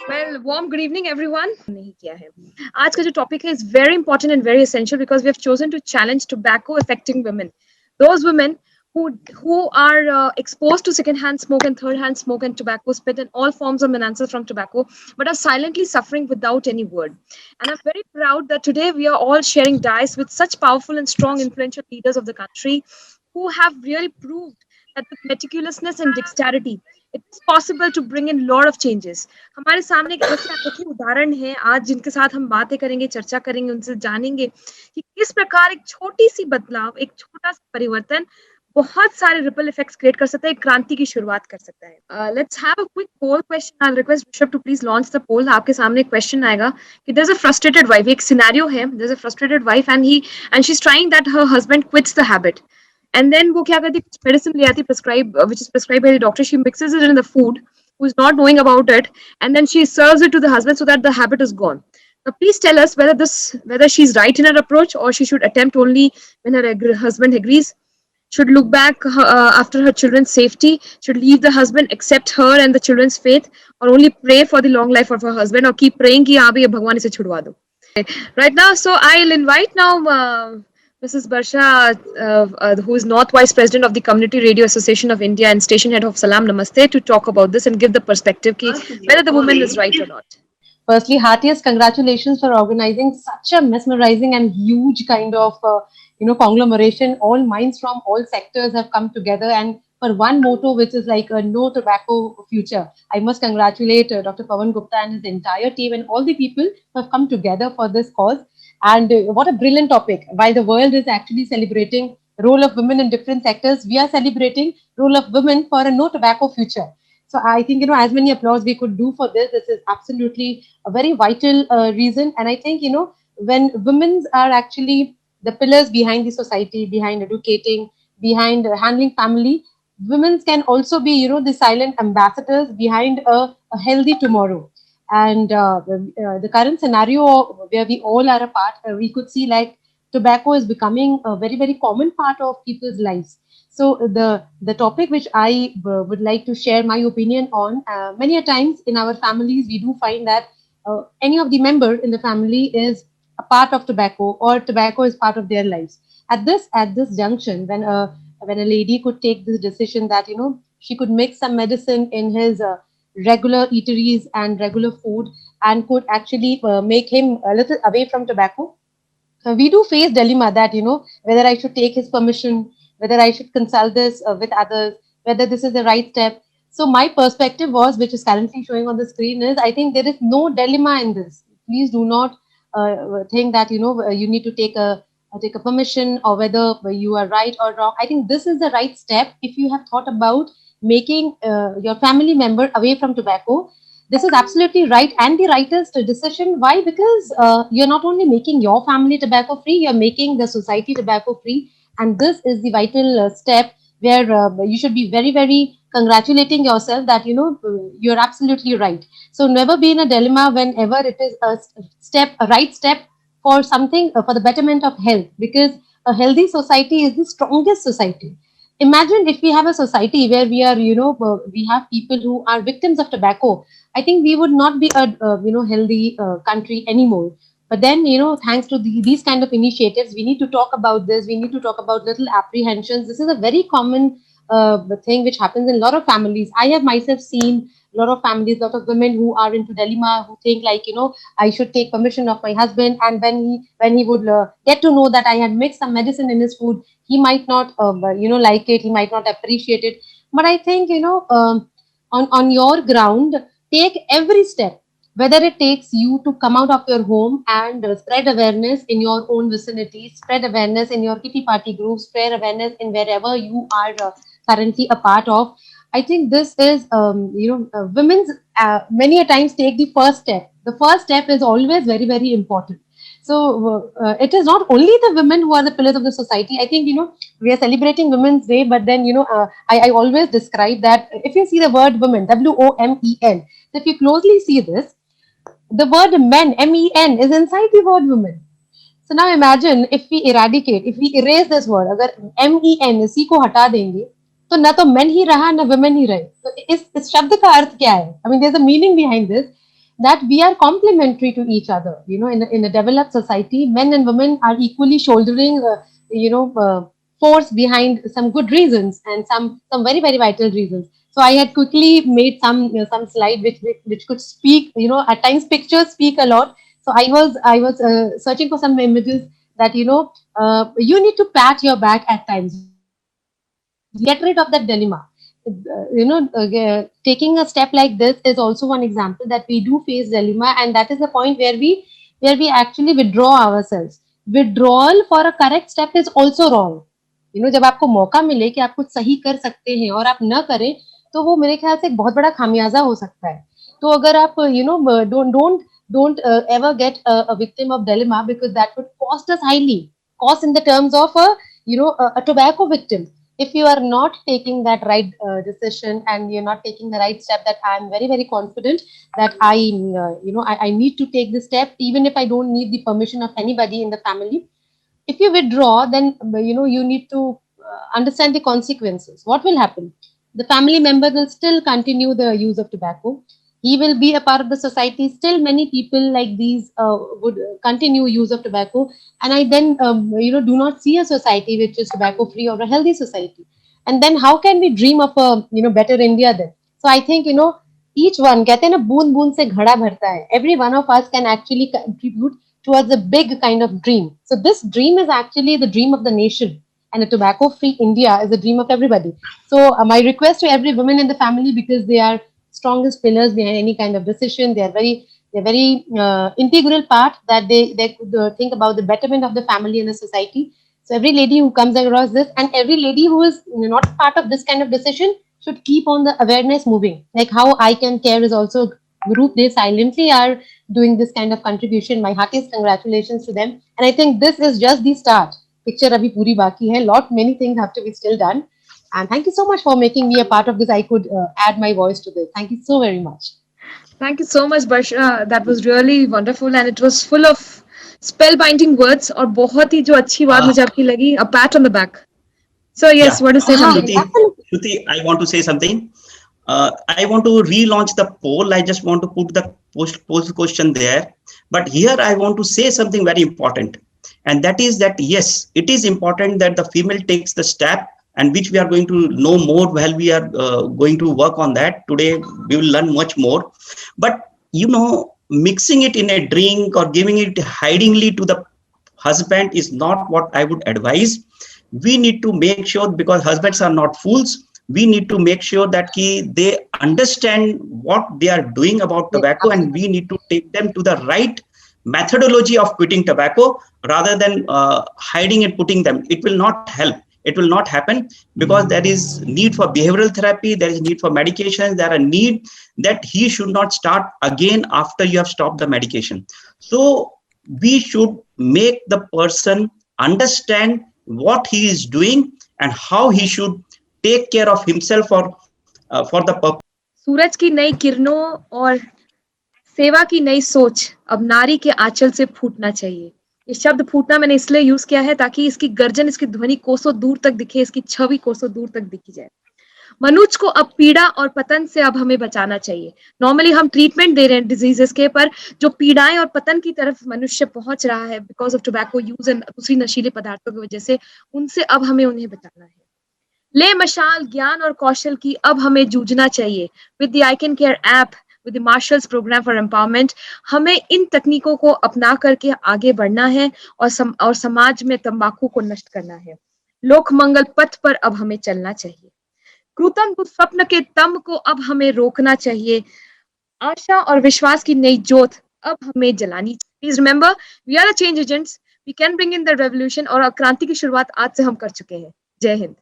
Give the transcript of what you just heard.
Well, warm good evening, everyone. नहीं किया है. आज का जो topic है is very important and very essential because we have chosen to challenge tobacco affecting women. Those women who are exposed to second-hand smoke and third-hand smoke and tobacco spit and all forms of menaces from tobacco, but are silently suffering without any word. And I'm very proud that today we are all sharing dice with such powerful and strong, influential leaders of the country who have really proved that with meticulousness and dexterity, it is possible to bring in lot of changes. हमारे सामने एक ऐसे अनोखे उदाहरण है आज जिनके साथ हम बातें करेंगे, चर्चा करेंगे, उनसे जानेंगे कि किस प्रकार एक छोटी सी बदलाव, एक छोटा सा परिवर्तन बहुत सारे रिपल इफेक्ट्स क्रिएट कर सकता है, एक क्रांति की शुरुआत कर सकता है. Let's have a quick poll question. I request Rishabh to please launch the poll. आपके सामने एक क्वेश्चन आएगा कि there is a frustrated wife, एक सिनेरियो है, there is a frustrated wife and she is trying that her husband quits the habit. And then वो क्या करती है, कुछ मेडिसिन ले आती है prescribe which is prescribed by the doctor. She mixes it in the food, who is not knowing about it, and then she serves it to the husband so that the habit is gone. Now please tell us whether she's right in her approach or she should attempt only when her husband agrees, should look back after her children's safety, should leave the husband, accept her and the children's faith, or only pray for the long life of her husband, or keep praying कि हाँ भैया भगवान इसे छुड़वा दो. Right now, so I'll invite now Mrs. Barsha, who is North Vice President of the Community Radio Association of India and Station Head of Salam Namaste, to talk about this and give the perspective ki whether the woman is right or not. Firstly, heartiest congratulations for organizing such a mesmerizing and huge kind of conglomeration. All minds from all sectors have come together, and for one motto, which is like a no tobacco future. I must congratulate Dr. Pawan Gupta and his entire team and all the people who have come together for this cause. And what a brilliant topic! While the world is actually celebrating role of women in different sectors, we are celebrating role of women for a no tobacco future. So I think, as many applause we could do for this, this is absolutely a very vital reason. And I think, when women are actually the pillars behind the society, behind educating, behind handling family, women can also be, the silent ambassadors behind a healthy tomorrow. And the current scenario where we all are a part, we could see like tobacco is becoming a very, very common part of people's lives. So the topic which I would like to share my opinion on, many a times in our families we do find that any of the member in the family is a part of tobacco, or tobacco is part of their lives. At this junction, when a lady could take this decision that she could mix some medicine in his regular eateries and regular food, and could actually make him a little away from tobacco, we do face dilemma that whether I should take his permission, whether I should consult this with others, whether this is the right step. So my perspective was, which is currently showing on the screen, is I think there is no dilemma in this. Please do not think that you need to take a permission, or whether you are right or wrong. I think this is the right step if you have thought about making your family member away from tobacco. This is absolutely right and the rightest decision. Why? Because you're not only making your family tobacco free, you're making the society tobacco free. And this is the vital step where you should be very, very congratulating yourself that, you're absolutely right. So never be in a dilemma whenever it is a right step for something, for the betterment of health, because a healthy society is the strongest society. Imagine if we have a society where we are, we have people who are victims of tobacco. I think we would not be a healthy country anymore. But then, thanks to these kind of initiatives, we need to talk about this. We need to talk about little apprehensions. This is a very common thing which happens in a lot of families. I have myself seen a lot of families, a lot of women who are into dilemma, who think like, I should take permission of my husband, and when he would get to know that I had mixed some medicine in his food, he might not, like it. He might not appreciate it. But I think, on your ground, take every step, whether it takes you to come out of your home and spread awareness in your own vicinity, spread awareness in your kitty party group, spread awareness in wherever you are currently a part of. I think this is, women's many a times take the first step. The first step is always very, very important. So it is not only the women who are the pillars of the society. I think, we are celebrating Women's Day, but then, I always describe that if you see the word women, WOMEN, if you closely see this, the word men, MEN, is inside the word women. So now imagine if we eradicate, if we erase this word, अगर MEN इसी को हटा देंगे, तो ना तो men ही रहा ना women ही रहे. तो इस शब्द का अर्थ क्या है? I mean, there's a meaning behind this. that we are complementary to each other. In a developed society, men and women are equally shouldering, force behind some good reasons and some very very vital reasons. So I had quickly made some slide which could speak. At times pictures speak a lot. So I was searching for some images that you need to pat your back at times. Get rid of that dilemma. Taking a step like this is also one example that we do face dilemma, and that is the point where we actually withdraw ourselves. Withdrawal for a correct step is also wrong. जब आपको मौका मिले कि आप कुछ सही कर सकते हैं और आप न करें, तो वो मेरे ख्याल से एक बहुत बड़ा खामियाजा हो सकता है. तो अगर आप don't ever get a victim of dilemma, because that would cost us highly, cost in the terms of a tobacco victim. If you are not taking that right decision, and you're not taking the right step, that I'm very very confident that I need to take this step, even if I don't need the permission of anybody in the family. If you withdraw, then you need to understand the consequences. What will happen? The family member will still continue the use of tobacco. He will be a part of the society. Still many people like these would continue use of tobacco, and I then do not see a society which is tobacco free or a healthy society. And then how can we dream of a better India then? So I think each one, कहते हैं ना, बूंद बूंद से घड़ा भरता है. Every one of us can actually contribute towards a big kind of dream. So this dream is actually the dream of the nation, and a tobacco-free India is the dream of everybody. So my request to every woman in the family, because they are strongest pillars behind any kind of decision, they're very integral part, that they could think about the betterment of the family and the society. So every lady who comes across this, and every lady who is not part of this kind of decision, should keep on the awareness moving. Like how ICanCaRe is also a group, they silently are doing this kind of contribution. My heartiest congratulations to them. And I think this is just the start. Picture abhi puri baki hai. Lot many things have to be still done. And thank you so much for making me a part of this. I could add my voice to this. Thank you so very much. Thank you so much, Barsha. That was really wonderful and it was full of spellbinding words. और बहुत ही जो अच्छी बात Uh, मुझे आपकी लगी, a pat on the back. So yes, yeah, what to say something? Shruti, Shruti, I want to say something. I want to relaunch the poll. I just want to put the post question there. But here I want to say something very important. And that is that, yes, it is important that the female takes the step, and which we are going to know more while we are going to work on that. Today, we will learn much more. But, mixing it in a drink or giving it hidingly to the husband is not what I would advise. We need to make sure, because husbands are not fools, we need to make sure that they understand what they are doing about Yes, tobacco, and absolutely. we need to take them to the right methodology of quitting tobacco, rather than hiding and putting them. It will not help. It will not happen, because there is need for behavioral therapy, there is need for medications, there are need that he should not start again after you have stopped the medication. So we should make the person understand what he is doing and how he should take care of himself for the purpose. सूरज की नई किरणों और सेवा की नई सोच अब नारी के आंचल से फूटना चाहिए. ये शब्द फूटना मैंने इसलिए यूज किया है ताकि इसकी गर्जन, इसकी ध्वनि कोसों दूर तक दिखे, इसकी छवि कोसों दूर तक दिखी जाए. मनुष्य को अब पीड़ा और पतन से अब हमें बचाना चाहिए. नॉर्मली हम ट्रीटमेंट दे रहे हैं डिजीजेस के, पर जो पीड़ाएं और पतन की तरफ मनुष्य पहुंच रहा है because of tobacco use and दूसरी नशीले पदार्थों की वजह से, उनसे अब हमें उन्हें बचाना है. ले मशाल ज्ञान और कौशल की, अब हमें जूझना चाहिए. With the ICanCaRe app, with the marshals program for empowerment, हमें इन तकनीकों को अपना करके आगे बढ़ना है और समाज में तंबाकू को नष्ट करना है. लोक मंगल पथ पर अब हमें चलना चाहिए. कृतन स्वप्न के तम को अब हमें रोकना चाहिए. आशा और विश्वास की नई जोत अब हमें जलानी. Please remember, we are the change agents. We can bring in the revolution, और क्रांति की शुरुआत आज से हम कर चुके हैं. जय हिंद.